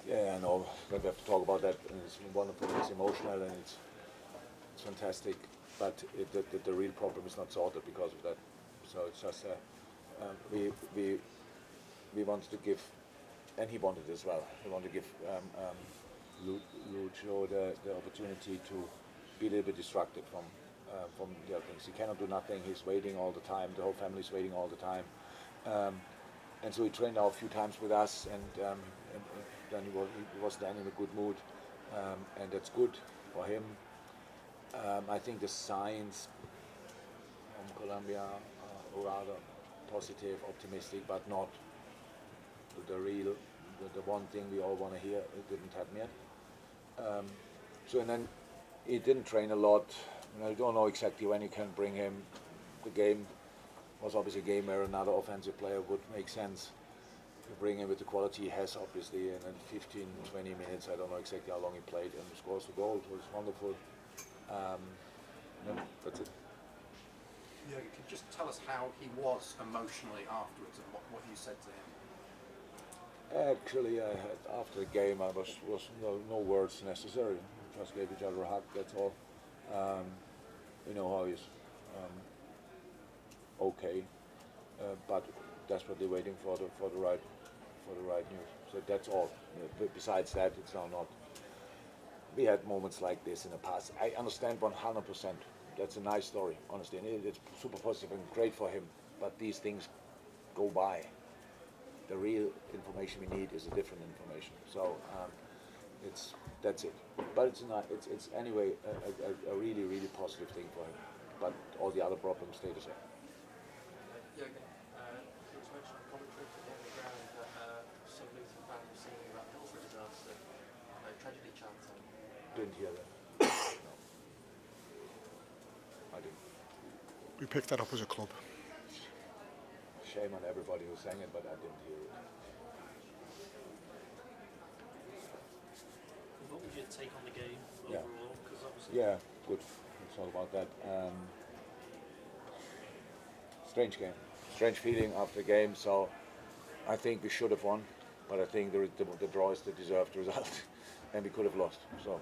Yeah, I know. But we have to talk about that. And it's wonderful. It's emotional and it's fantastic. But the real problem is not sorted because of that. So it's just we wanted to give, and he wanted as well. We want to give Lucho the opportunity to be a little bit distracted from the other things. He cannot do nothing. He's waiting all the time. The whole family's waiting all the time. And so he trained now a few times with us, and then he was then in a good mood, and that's good for him. I think the signs from Colombia are rather positive, optimistic, but not the one thing we all want to hear. It didn't happen yet. So and then he didn't train a lot. I don't know exactly when you can bring him. The game was obviously a game where another offensive player would make sense. You bring him with the quality he has, obviously, and then 15, 20 minutes, I don't know exactly how long he played, and he scores the goal. It was wonderful. That's it. Yeah, can you just tell us how he was emotionally afterwards and what you said to him? Actually, after the game, I was no words necessary. We just gave each other a hug. That's all. We know how he's okay, but desperately waiting for the right news. So that's all. But besides that, it's now not. We had moments like this in the past. I understand 100%. That's a nice story, honestly, and it's super positive and great for him. But these things go by. The real information we need is a different information. So that's it. But it's anyway a really positive thing for him. But all the other problems stay the same. Yeah, it was mentioned on commentary on the ground that some Luton fans were singing about Hillsborough disaster, tragedy chanting. Didn't hear that. No. I didn't. We picked that up as a club. Shame on everybody who sang it, but I didn't hear it. What was your take on the game Yeah. overall? Because obviously, Yeah, good. Let's talk about that. Strange game. Strange feeling after the game. So I think we should have won, but I think the draw is the deserved result, and we could have lost. So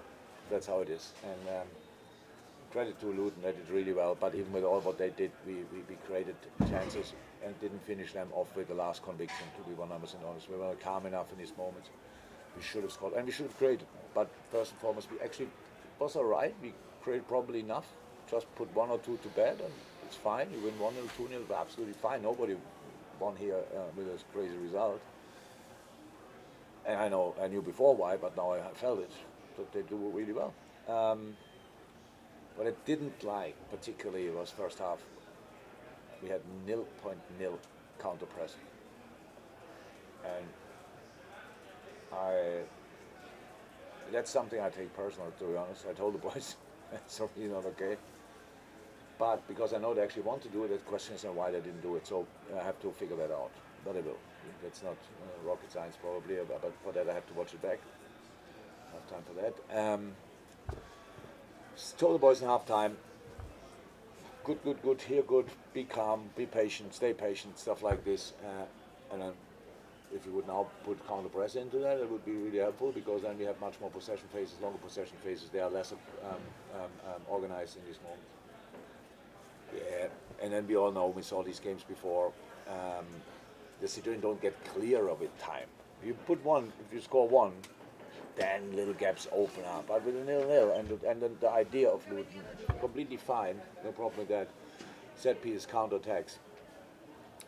that's how it is. And credit to Luton, they did really well. But even with all what they did, we created chances and didn't finish them off with the last conviction. To be 100% honest, we were calm enough in these moments. We should have scored, and we should have created. But first and foremost, we actually was all right. We created probably enough. Just put one or two to bed, and it's fine. You win 1-0, 2-0, absolutely fine. Nobody won here with a crazy result. And I knew before why, but now I felt it. That they do really well. What I didn't like particularly was first half. We had 0.0 counter pressing, and that's something I take personal, to be honest. I told the boys, so it's not okay. But because I know they actually want to do it, the question is why they didn't do it. So I have to figure that out. But I will. That's not rocket science probably, but for that I have to watch it back. I have time for that. Told the boys in half time, good, here good, be calm, be patient, stay patient, stuff like this. And then if you would now put counter press into that, it would be really helpful, because then we have much more possession phases, longer possession phases. They are less organized in this moment. Yeah, and then we all know, we saw these games before, the situation don't get clearer with time. You put one, if you score one, then little gaps open up. But with a 0-0, and the idea of Luton, completely fine, no problem with that, set piece, counter attacks,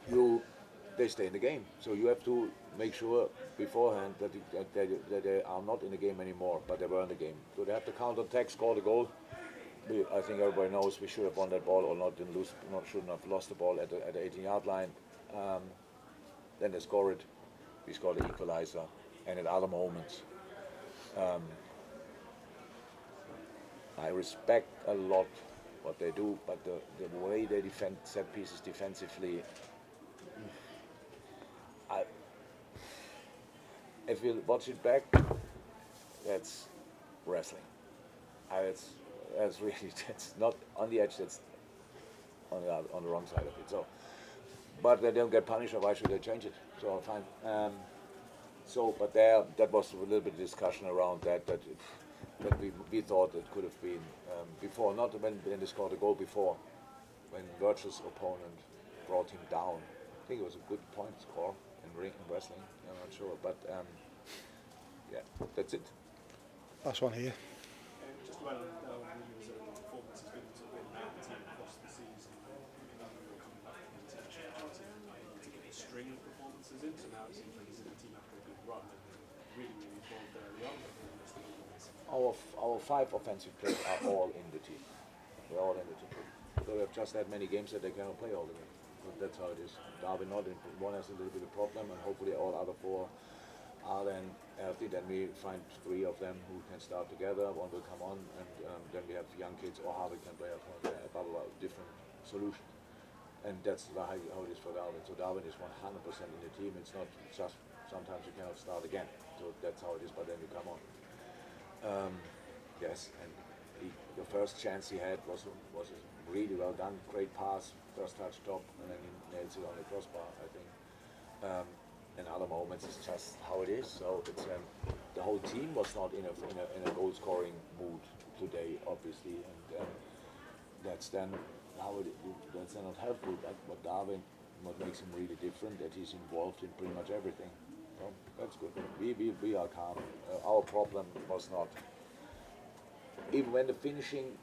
they stay in the game. So you have to make sure beforehand that they are not in the game anymore, but they were in the game. So they have to counter attack, score the goal. I think everybody knows we should have won that ball or shouldn't have lost the ball at the 18-yard line. Then they score it. We score the equalizer, and at other moments, I respect a lot what they do, but the way they defend set pieces defensively, if you watch it back, that's wrestling. That's really, that's not on the edge, that's on the wrong side of it. So, but they don't get punished, or why should they change it? So fine. So, but there, that was a little bit of discussion around that we thought it could have been before, not when they scored a goal before, when Virgil's opponent brought him down. I think it was a good point score in wrestling. I'm not sure, but yeah, that's it. Last one here. Just well on Williams' performance has been sort of in that team across the season. Coming back from international duty, to get a string of performances in. So now it seems like he's in the team after a good run and really formed early on. Our 5 offensive players are all in the team. They're all in the team. So they've just had many games that they cannot play all the way. But that's how it is. Darwin not in, one has a little bit of problem, and hopefully all other 4 are then healthy. Then we find 3 of them who can start together. One will come on, and then we have young kids or Harvey can play blah, blah, blah, different solutions. And that's how it is for Darwin. So Darwin is 100% in the team. It's not just sometimes you cannot start again. So that's how it is, but then you come on. Yes, and the first chance he had was really well done. Great pass, first touch top, and then he nails it on the crossbar, I think. In other moments, it's just how it is. So it's the whole team was not in a goal-scoring mood today, obviously, and that's then how that's then not helpful. But Darwin, what makes him really different, that he's involved in pretty much everything. So that's good. We are calm. Our problem was not. Even when the finishing,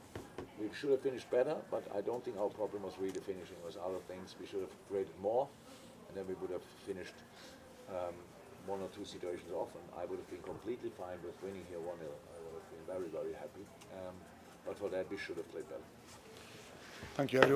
we should have finished better, but I don't think our problem was really finishing. It was other things. We should have created more, and then we would have finished 1 or 2 situations off, and I would have been completely fine with winning here 1-0. I would have been very, very happy. But for that, we should have played better. Thank you, everyone.